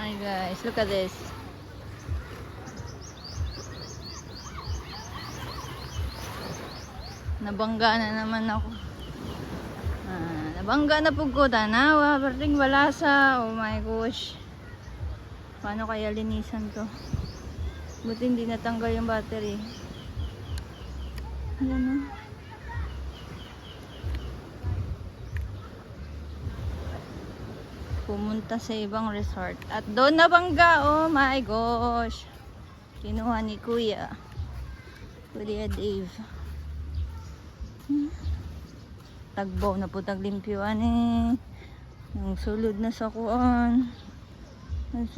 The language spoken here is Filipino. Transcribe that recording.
Hi guys, look at this. Nabangga na naman ako. Nabangga na po ko. Tanawa, parting balasa. Oh my gosh. Paano kaya linisan to? Buti hindi natanggal yung battery. Ayan o. Pumunta sa ibang resort. At doon nabangga. Oh my gosh. Kinuha ni Kuya Dave. Tagbaw na po taglimpyuan eh. Yung sulod na sa kuan.